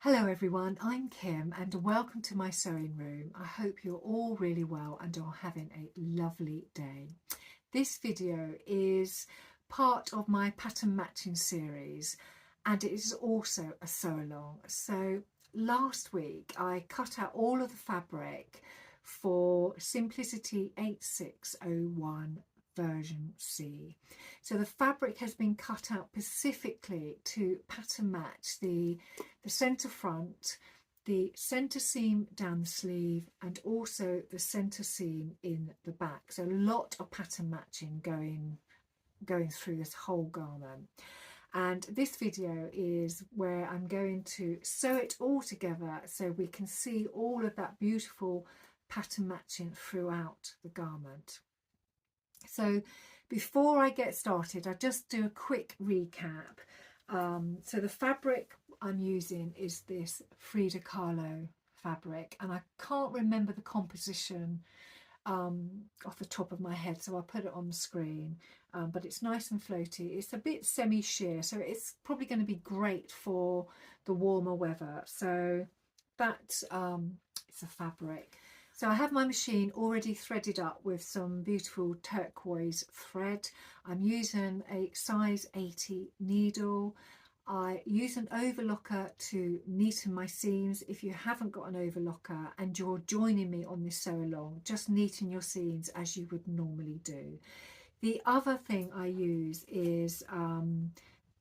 Hello everyone, I'm Kim and welcome to my sewing room. I hope you're all really well and are having a lovely day. This video is part of my pattern matching series and it is also a sew along. So last week I cut out all of the fabric for Simplicity 8601 version C. So the fabric has been cut out specifically to pattern match the centre front, the centre seam down the sleeve and also the centre seam in the back. So a lot of pattern matching going through this whole garment. And this video is where I'm going to sew it all together so we can see all of that beautiful pattern matching throughout the garment. So before I get started, I'll just do a quick recap. So the fabric I'm using is this Frida Kahlo fabric, and I can't remember the composition off the top of my head, so I'll put it on the screen, but it's nice and floaty. It's a bit semi-sheer, so it's probably going to be great for the warmer weather. So that's it's a fabric. So I have my machine already threaded up with some beautiful turquoise thread. I'm using a size 80 needle. I use an overlocker to neaten my seams. If you haven't got an overlocker and you're joining me on this sew along, just neaten your seams as you would normally do. The other thing I use is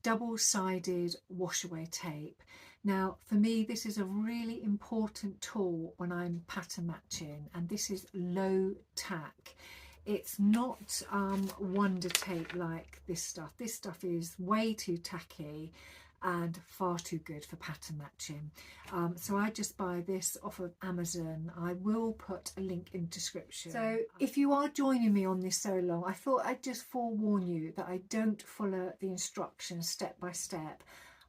double-sided wash away tape. Now for me this is a really important tool when I'm pattern matching, and this is low tack. It's not wonder tape like this stuff. This stuff is way too tacky and far too good for pattern matching. So I just buy this off of Amazon. I will put a link in the description. So if you are joining me on this so long, I thought I'd just forewarn you that I don't follow the instructions step by step.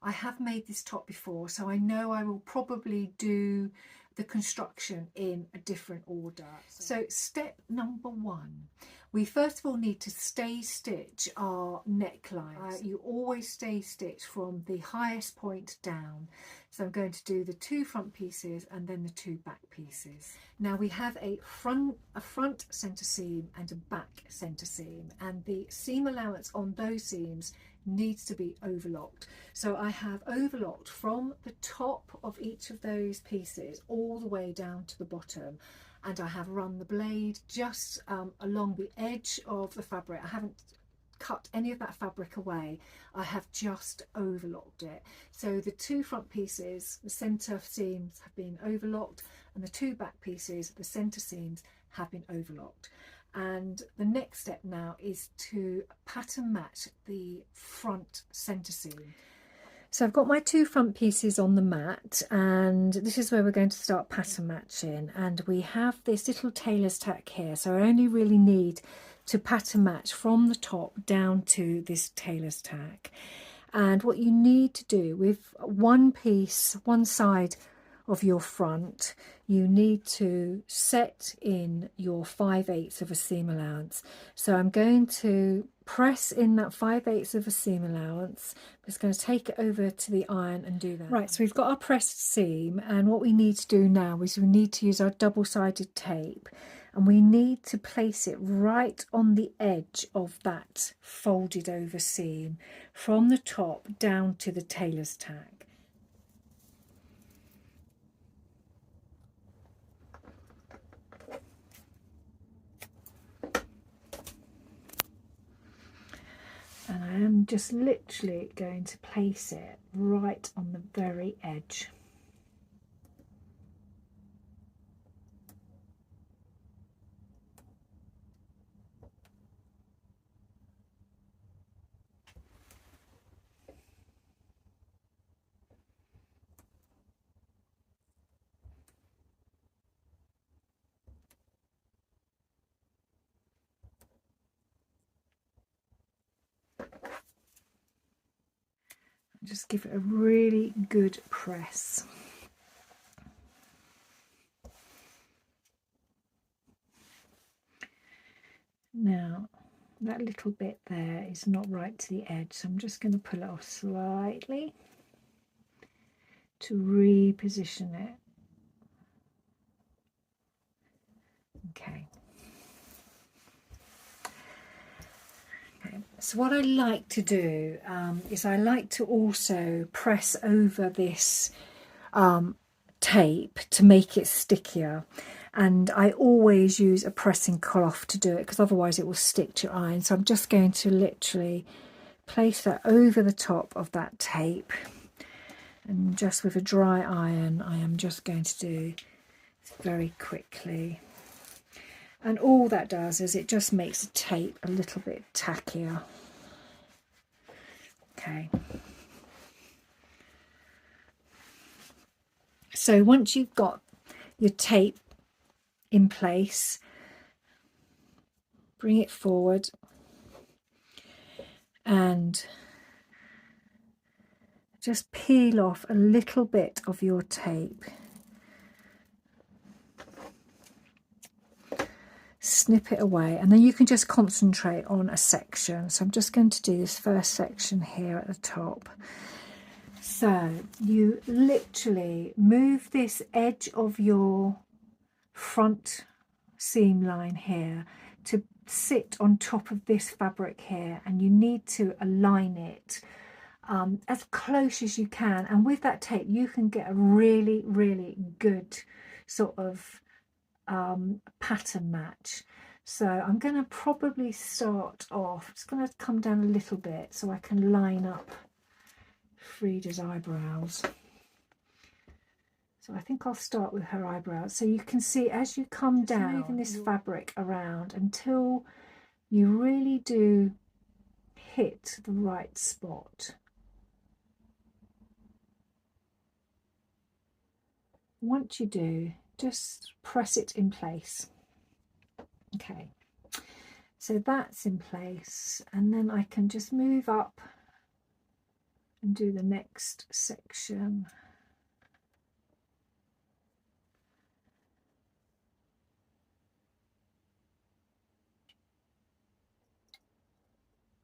I have made this top before, so I know I will probably do the construction in a different order. So step number one, we first of all need to stay stitch our neckline. You always stay stitch from the highest point down. So I'm going to do the two front pieces and then the two back pieces. Now we have a front centre seam and a back centre seam, and the seam allowance on those seams needs to be overlocked. So I have overlocked from the top of each of those pieces all the way down to the bottom, and I have run the blade just along the edge of the fabric. I haven't cut any of that fabric away, I have just overlocked it. So the two front pieces, the centre seams have been overlocked, and the two back pieces, the centre seams have been overlocked. And the next step now is to pattern match the front centre seam. So I've got my two front pieces on the mat, and this is where we're going to start pattern matching. And we have this little tailor's tack here, so I only really need to pattern match from the top down to this tailor's tack. And what you need to do with one piece, one side of your front, you need to set in your 5/8 of a seam allowance. So I'm going to press in that 5/8 of a seam allowance. I'm just going to take it over to the iron and do that. Right, so we've got our pressed seam, and what we need to do now is we need to use our double-sided tape, and we need to place it right on the edge of that folded over seam from the top down to the tailor's tack. And I am just literally going to place it right on the very edge. Just give it a really good press. Now that little bit there is not right to the edge, so I'm just going to pull it off slightly to reposition it. Okay. So what I like to do is I like to also press over this tape to make it stickier, and I always use a pressing cloth to do it because otherwise it will stick to your iron. So I'm just going to literally place that over the top of that tape, and just with a dry iron I am just going to do this very quickly. And all that does is it just makes the tape a little bit tackier. Okay. So once you've got your tape in place, bring it forward and just peel off a little bit of your tape. Snip it away, and then you can just concentrate on a section. So I'm just going to do this first section here at the top. So you literally move this edge of your front seam line here to sit on top of this fabric here, and you need to align it as close as you can. And with that tape you can get a really, really good sort of pattern match. So I'm going to probably start off, it's going to come down a little bit so I can line up Frida's eyebrows. So I think I'll start with her eyebrows. So you can see as you come down, moving this fabric around until you really do hit the right spot. Once you do, just press it in place. Okay, so that's in place, and then I can just move up and do the next section.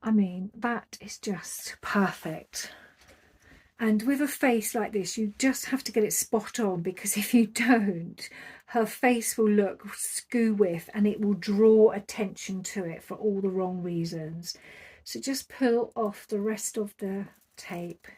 I mean, that is just perfect. And with a face like this, you just have to get it spot on, because if you don't, her face will look skew with and it will draw attention to it for all the wrong reasons. So just pull off the rest of the tape.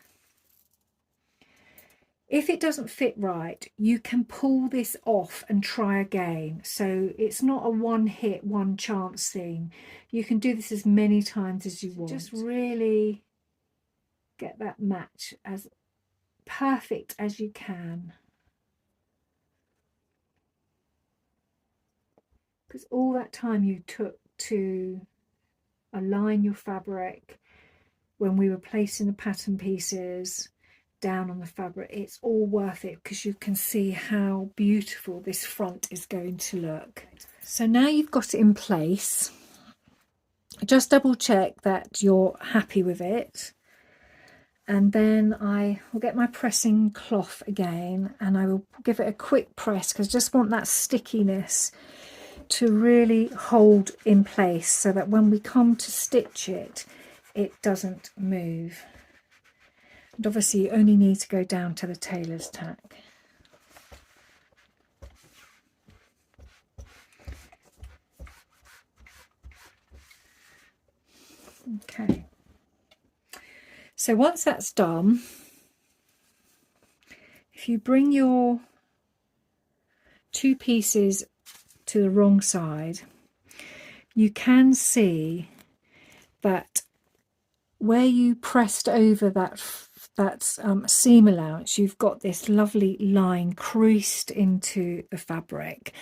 If it doesn't fit right, you can pull this off and try again. So it's not a one hit, one chance thing. You can do this as many times as you want. Just really get that match as perfect as you can, because all that time you took to align your fabric when we were placing the pattern pieces down on the fabric, it's all worth it, because you can see how beautiful this front is going to look. So now you've got it in place, just double check that you're happy with it. And then I will get my pressing cloth again and I will give it a quick press, because I just want that stickiness to really hold in place so that when we come to stitch it, it doesn't move. And obviously you only need to go down to the tailor's tack. Okay. So once that's done, if you bring your two pieces to the wrong side, you can see that where you pressed over that seam allowance, you've got this lovely line creased into the fabric,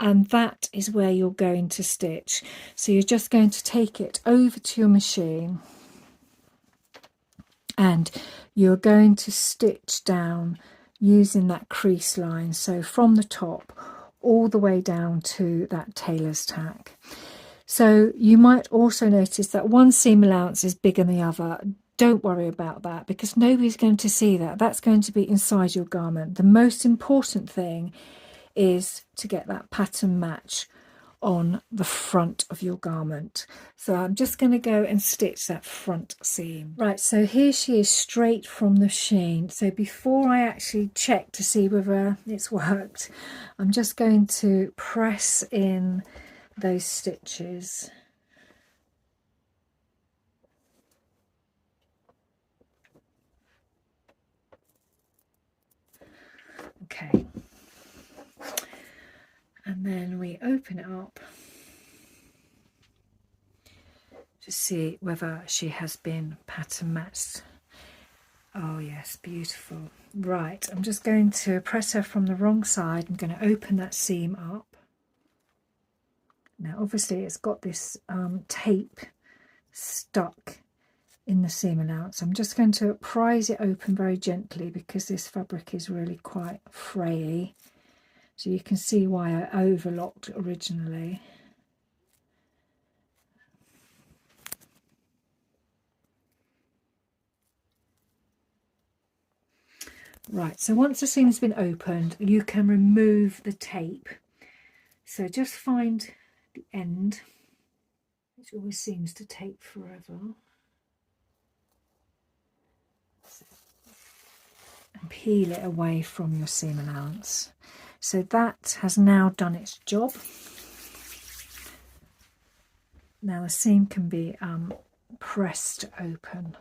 and that is where you're going to stitch. So you're just going to take it over to your machine and you're going to stitch down using that crease line, so from the top all the way down to that tailor's tack. So you might also notice that one seam allowance is bigger than the other. Don't worry about that, because nobody's going to see that. That's going to be inside your garment. The most important thing is to get that pattern match on the front of your garment. So I'm just going to go and stitch that front seam. Right, so here she is straight from the machine. So before I actually check to see whether it's worked, I'm just going to press in those stitches. Okay, and then we open it up to see whether she has been pattern matched. Oh yes, beautiful. Right, I'm just going to press her from the wrong side. I'm going to open that seam up. Now obviously it's got this tape stuck in the seam allowance. I'm just going to prise it open very gently because this fabric is really quite frayy. So you can see why I overlocked originally. Right, so once the seam's been opened, you can remove the tape. So just find the end, which always seems to take forever, and peel it away from your seam allowance. So that has now done its job. Now the seam can be pressed open.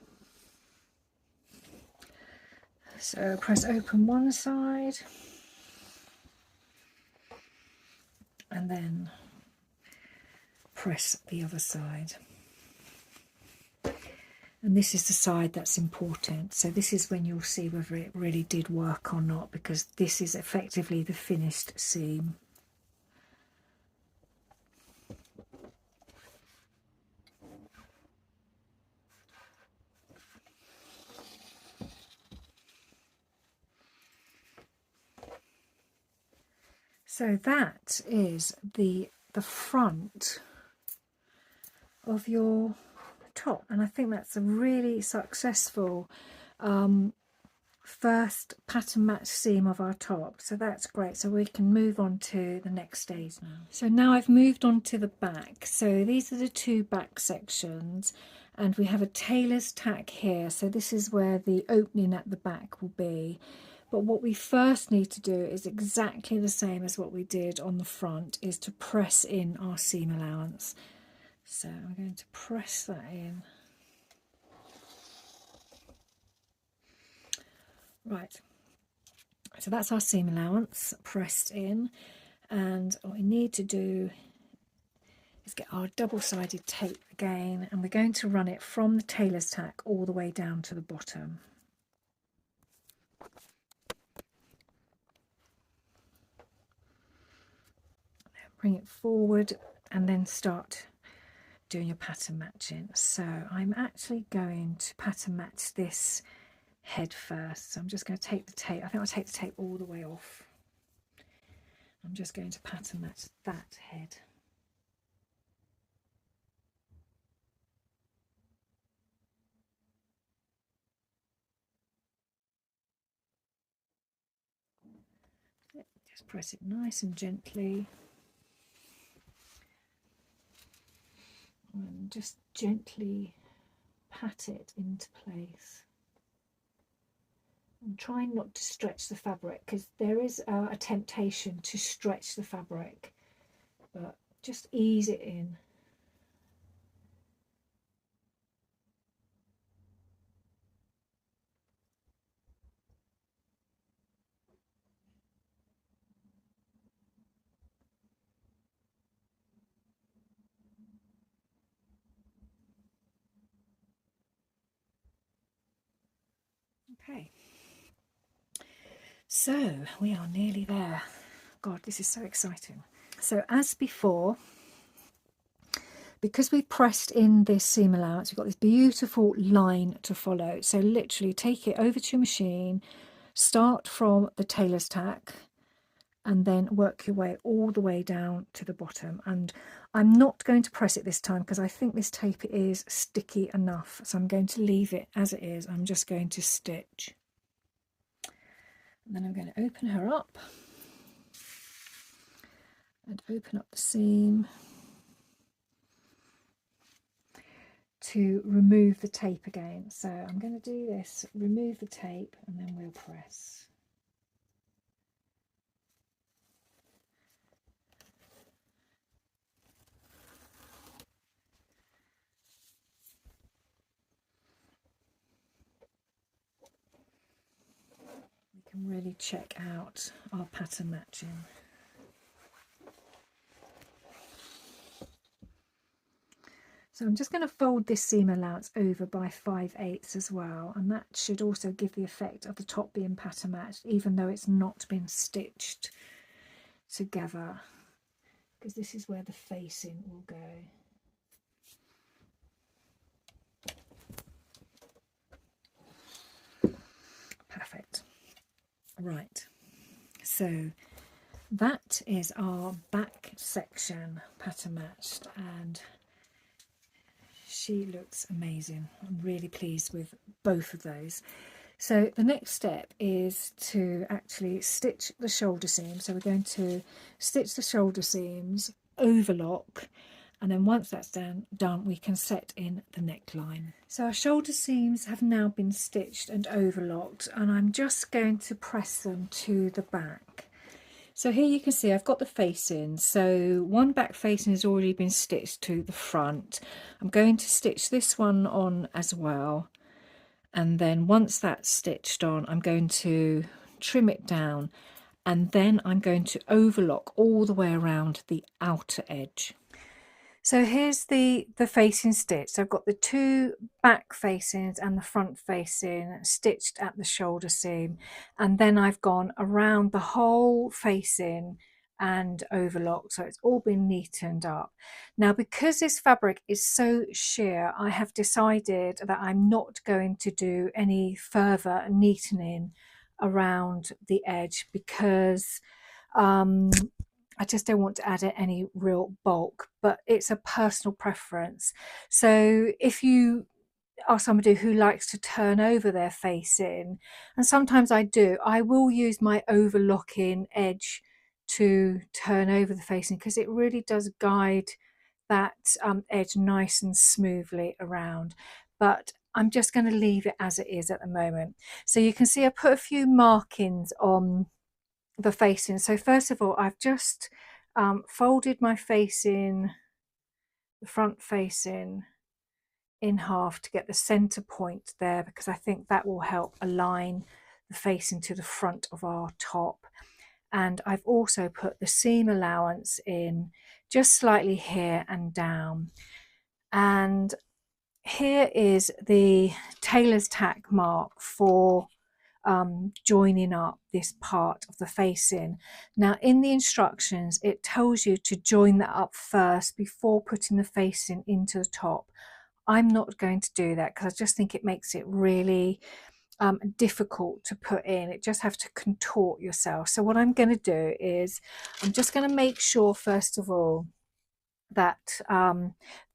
So press open one side and then press the other side. And this is the side that's important. So this is when you'll see whether it really did work or not, because this is effectively the finished seam. So that is the front of your top, and I think that's a really successful first pattern match seam of our top. So that's great. So we can move on to the next stage now. So now I've moved on to the back. So these are the two back sections, and we have a tailor's tack here. So this is where the opening at the back will be. But what we first need to do is exactly the same as what we did on the front, is to press in our seam allowance. So I'm going to press that in. Right, so that's our seam allowance pressed in, and what we need to do is get our double-sided tape again, and we're going to run it from the tailor's tack all the way down to the bottom. Bring it forward and then start doing your pattern matching. So I'm actually going to pattern match this head first. So I'm just going to take the tape. I think I'll take the tape all the way off. I'm just going to pattern match that head. Just press it nice and gently. And just gently pat it into place. And try not to stretch the fabric, because there is a temptation to stretch the fabric, but just ease it in. Okay, so we are nearly there. God, this is so exciting. So as before, because we pressed in this seam allowance, we've got this beautiful line to follow. So literally take it over to your machine, start from the tailor's tack, and then work your way all the way down to the bottom. And I'm not going to press it this time because I think this tape is sticky enough. So I'm going to leave it as it is. I'm just going to stitch. And then I'm going to open her up. and open up the seam to remove the tape again. So I'm going to do this, remove the tape, and then we'll press. We can really check out our pattern matching. So I'm just going to fold this seam allowance over by 5/8 as well, and that should also give the effect of the top being pattern matched, even though it's not been stitched together, because this is where the facing will go. Perfect. Right, so that is our back section pattern matched, and she looks amazing. I'm really pleased with both of those. So the next step is to actually stitch the shoulder seams. So we're going to stitch the shoulder seams, overlock, and then once that's done, we can set in the neckline. So our shoulder seams have now been stitched and overlocked, and I'm just going to press them to the back. So here you can see I've got the facing. So one back facing has already been stitched to the front. I'm going to stitch this one on as well. And then once that's stitched on, I'm going to trim it down, and then I'm going to overlock all the way around the outer edge. So here's the facing stitch. So I've got the two back facings and the front facing stitched at the shoulder seam, and then I've gone around the whole facing and overlocked, so it's all been neatened up. Now, because this fabric is so sheer, I have decided that I'm not going to do any further neatening around the edge, because I just don't want to add any real bulk, but it's a personal preference. So if you are somebody who likes to turn over their facing, and sometimes I do, I will use my overlocking edge to turn over the facing, because it really does guide that edge nice and smoothly around. But I'm just going to leave it as it is at the moment. So you can see I put a few markings on the facing. So first of all, I've just folded my facing, the front facing, in half to get the center point there, because I think that will help align the facing to the front of our top. And I've also put the seam allowance in just slightly here and down. And here is the tailor's tack mark for joining up this part of the facing. Now in the instructions it tells you to join that up first before putting the facing into the top. I'm not going to do that, because I just think it makes it really difficult to put in. It just have to contort yourself. So what I'm going to do is I'm just going to make sure first of all that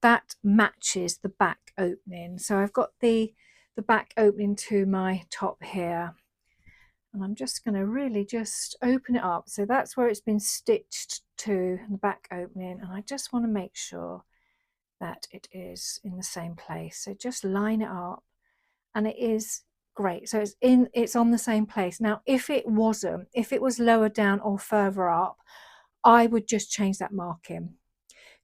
that matches the back opening. So I've got the back opening to my top here, and I'm just going to really just open it up. So that's where it's been stitched to, the back opening, and I just want to make sure that it is in the same place. So just line it up, and it is great. So it's on the same place. Now if it wasn't, if it was lower down or further up, I would just change that marking,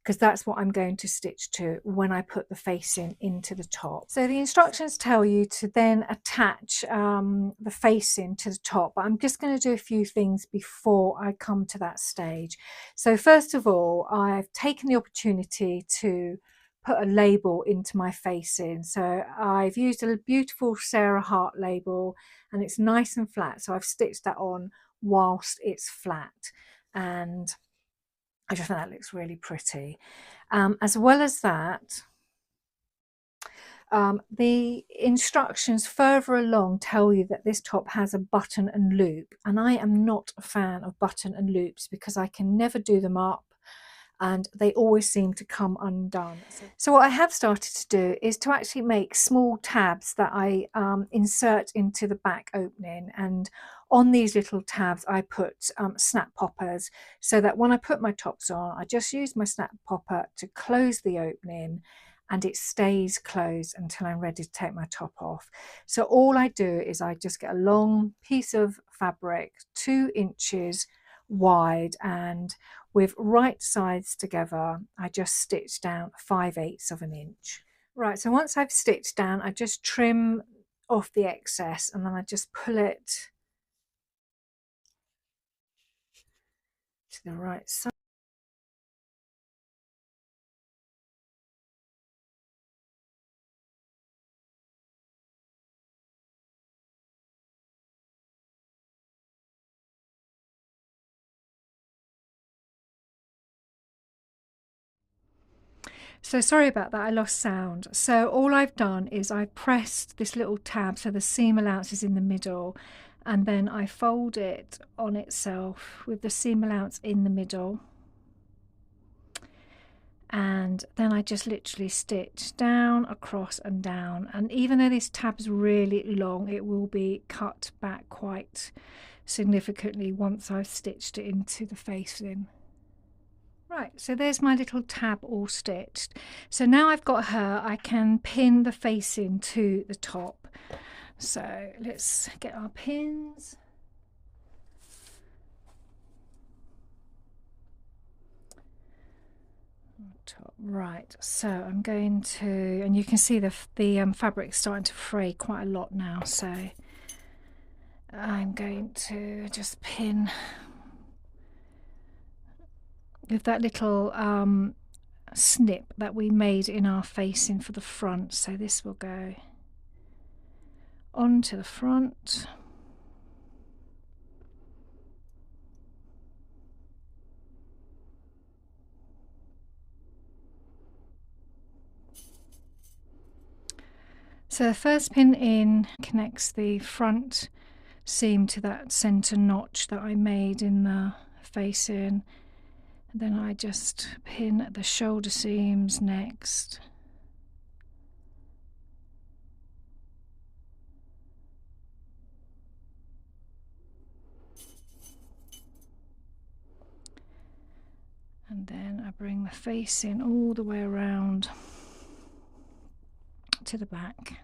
because that's what I'm going to stitch to when I put the facing into the top. So the instructions tell you to then attach the facing to the top, but I'm just going to do a few things before I come to that stage. So first of all, I've taken the opportunity to put a label into my facing. So I've used a beautiful Sarah Hart label, and it's nice and flat, so I've stitched that on whilst it's flat, and I just think that looks really pretty. As well as that, the instructions further along tell you that this top has a button and loop, and I am not a fan of button and loops because I can never do them up, and they always seem to come undone. So what I have started to do is to actually make small tabs that I insert into the back opening, and on these little tabs I put snap poppers, so that when I put my tops on, I just use my snap popper to close the opening, and it stays closed until I'm ready to take my top off. So all I do is I just get a long piece of fabric 2 inches wide, and with right sides together I just stitch down 5/8 of an inch. Right, so once I've stitched down, I just trim off the excess, and then I just pull it to the right side. So sorry about that, I lost sound. So all I've done is I've pressed this little tab so the seam allowance is in the middle, and then I fold it on itself with the seam allowance in the middle, and then I just literally stitch down, across and down. And even though this tab's really long, it will be cut back quite significantly once I've stitched it into the facing. Right, so there's my little tab all stitched. So now I've got her, I can pin the facing to the top. So let's get our pins. Top. Right, so I'm going to, and you can see the fabric starting to fray quite a lot now, so I'm going to just pin with that little snip that we made in our facing for the front. So this will go onto the front. So the first pin in connects the front seam to that centre notch that I made in the facing. Then I just pin the shoulder seams next. And then I bring the facing all the way around to the back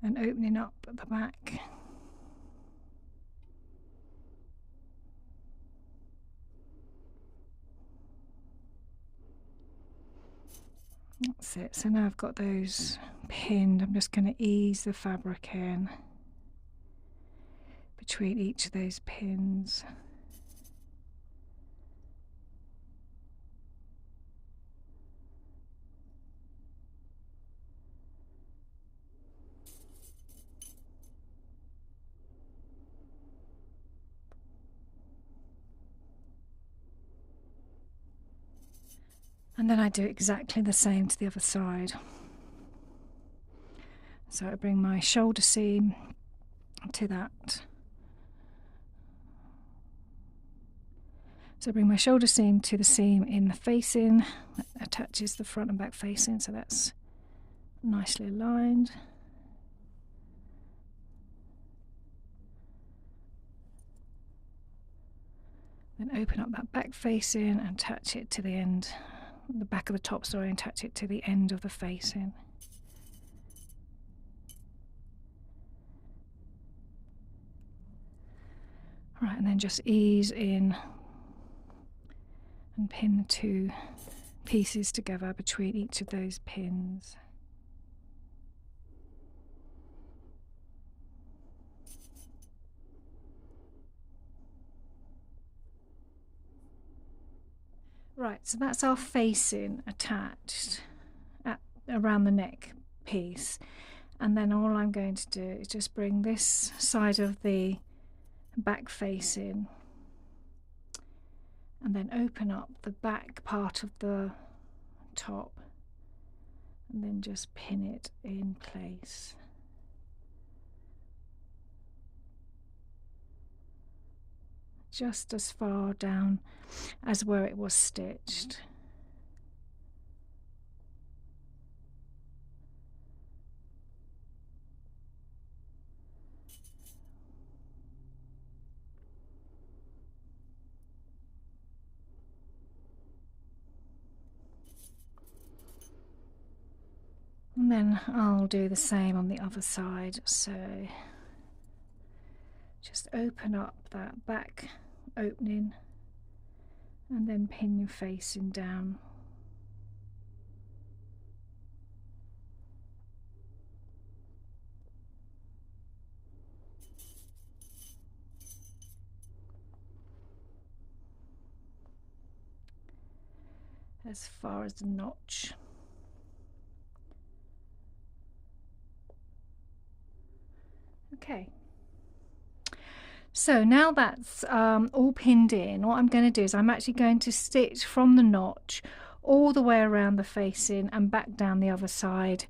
and opening up at the back. That's it. So now I've got those pinned, I'm just going to ease the fabric in between each of those pins. And then I do exactly the same to the other side. So I bring my shoulder seam to that. So I bring my shoulder seam to the seam in the facing that attaches the front and back facing, so that's nicely aligned. Then open up that back facing and attach it to the end, the back of the top, sorry, and attach it to the end of the facing. Right, and then just ease in and pin the 2 pieces together between each of those pins. Right, so that's our facing attached around the neck piece, and then all I'm going to do is just bring this side of the back facing and then open up the back part of the top and then just pin it in place. Just as far down as where it was stitched. And then I'll do the same on the other side. So just open up that back opening and then pin your facing down. As far as the notch. Okay. So now that's all pinned in, what I'm going to do is I'm actually going to stitch from the notch all the way around the facing and back down the other side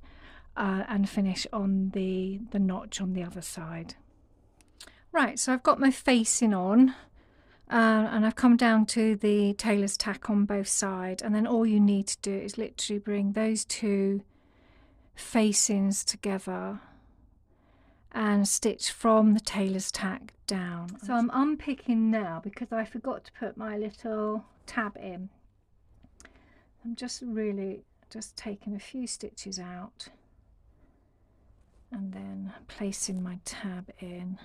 and finish on the notch on the other side. Right, so I've got my facing on and I've come down to the tailor's tack on both sides, and then all you need to do is literally bring those two facings together and stitch from the tailor's tack down. So I'm unpicking now because I forgot to put my little tab in. I'm just taking a few stitches out and then placing my tab in.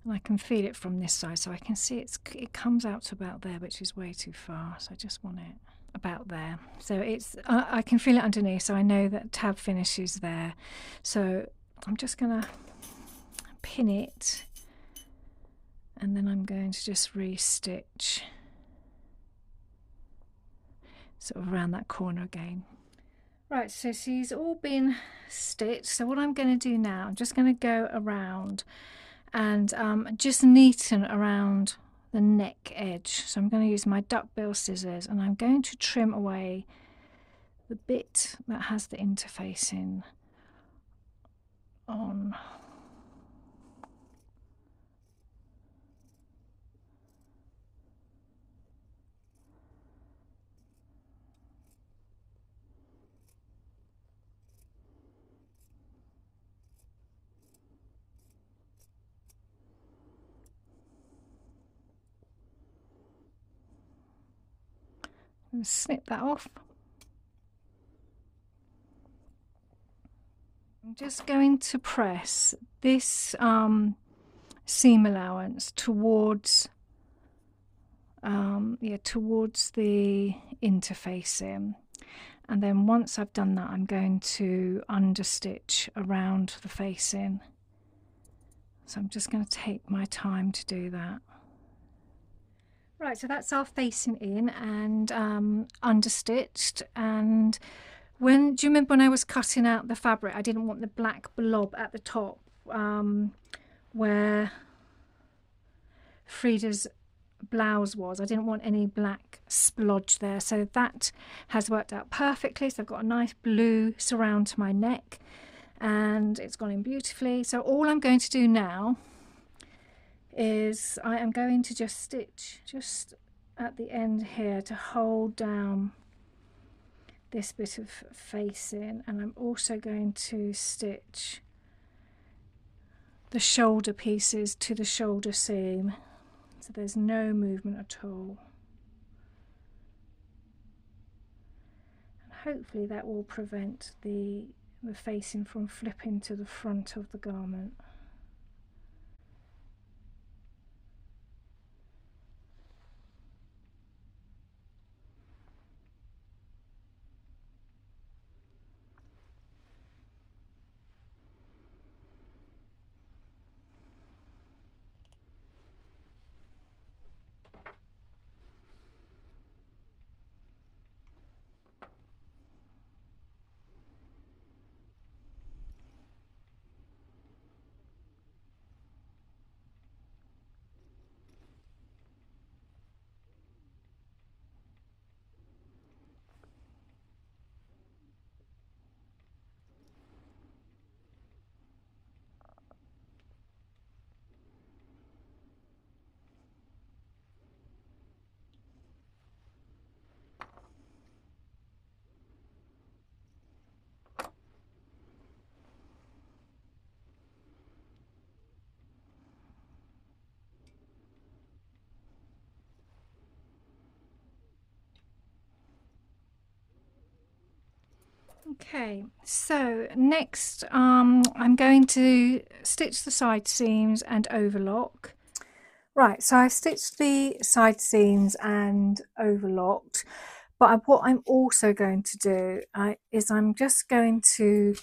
And I can feel it from this side, so I can see it comes out to about there, which is way too far, so I just want it about there. So it's I can feel it underneath, so I know that tab finishes there. So I'm just gonna pin it, and then I'm going to just re-stitch sort of around that corner again. Right, so she's all been stitched. So what I'm going to do now, I'm just going to go around and just neaten around the neck edge. So I'm going to use my duckbill scissors and I'm going to trim away the bit that has the interfacing on. And snip that off. I'm just going to press this seam allowance towards towards the interfacing, and then once I've done that I'm going to understitch around the facing. So I'm just going to take my time to do that. Right, so that's our facing in and understitched. And do you remember when I was cutting out the fabric, I didn't want the black blob at the top where Frida's blouse was. I didn't want any black splodge there, so that has worked out perfectly. So I've got a nice blue surround to my neck and it's gone in beautifully. So all I'm going to do now is I am going to just stitch just at the end here to hold down this bit of facing, and I'm also going to stitch the shoulder pieces to the shoulder seam so there's no movement at all. And hopefully that will prevent the facing from flipping to the front of the garment. Okay, so next I'm going to stitch the side seams and overlock. Right, so I've stitched the side seams and overlocked, but what I'm also going to do is I'm just going to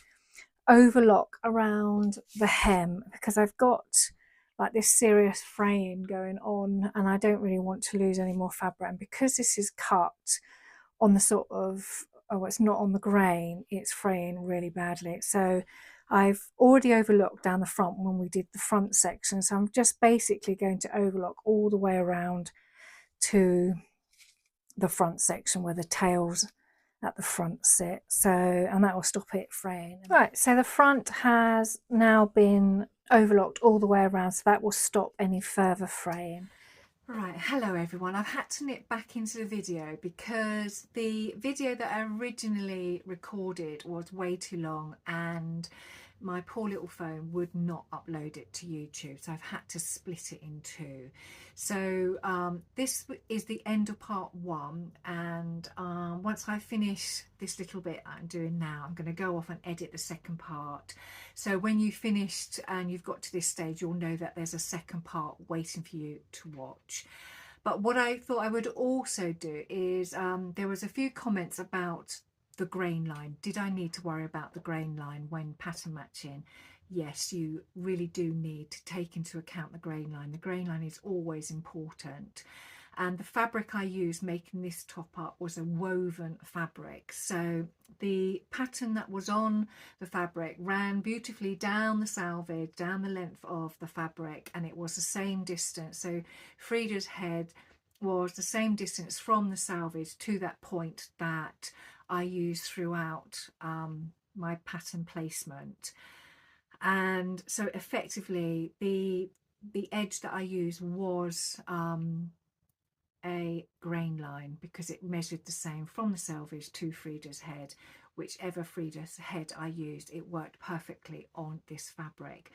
overlock around the hem, because I've got like this serious fraying going on and I don't really want to lose any more fabric, and because this is cut on the sort of, oh, it's not on the grain, it's fraying really badly. So I've already overlocked down the front when we did the front section, so I'm just basically going to overlock all the way around to the front section where the tails at the front sit, so, and that will stop it fraying. Right, so the front has now been overlocked all the way around, so that will stop any further fraying. Right, hello everyone. I've had to nip back into the video because the video that I originally recorded was way too long and my poor little phone would not upload it to YouTube, so I've had to split it in two. So this is the end of part one, and once I finish this little bit I'm doing now, I'm going to go off and edit the second part. So when you've finished and you've got to this stage, you'll know that there's a second part waiting for you to watch. But what I thought I would also do is there was a few comments about the grain line. Did I need to worry about the grain line when pattern matching? Yes, you really do need to take into account the grain line. The grain line is always important. And the fabric I used making this top up was a woven fabric. So the pattern that was on the fabric ran beautifully down the selvage, down the length of the fabric, and it was the same distance. So Frida's head was the same distance from the selvage to that point that I use throughout my pattern placement. And so effectively the edge that I used was a grain line because it measured the same from the selvage to Frida's head. Whichever Frida's head I used, it worked perfectly on this fabric.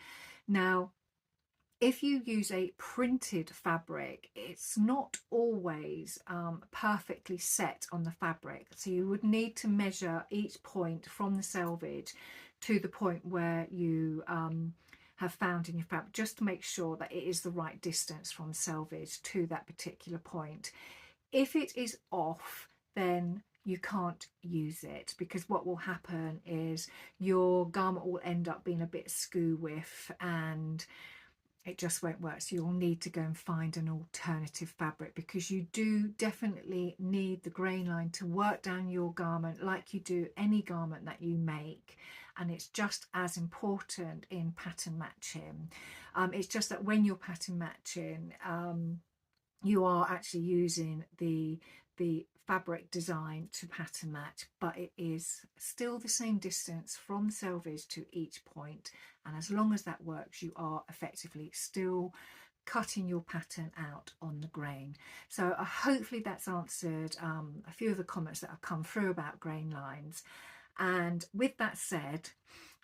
Now if you use a printed fabric, it's not always perfectly set on the fabric. So you would need to measure each point from the selvage to the point where you have found in your fabric, just to make sure that it is the right distance from selvage to that particular point. If it is off, then you can't use it, because what will happen is your garment will end up being a bit skew with and it just won't work. So you'll need to go and find an alternative fabric, because you do definitely need the grain line to work down your garment like you do any garment that you make, and it's just as important in pattern matching. It's just that when you're pattern matching, you are actually using the fabric design to pattern match, but it is still the same distance from selvage to each point, and as long as that works, you are effectively still cutting your pattern out on the grain. So hopefully that's answered a few of the comments that have come through about grain lines. And with that said,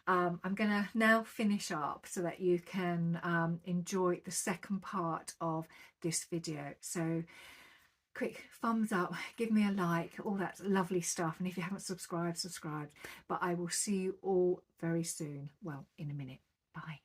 I'm going to now finish up so that you can enjoy the second part of this video. So quick thumbs up, give me a like, all that lovely stuff, and if you haven't subscribed, subscribe. But I will see you all very soon, well, in a minute. Bye.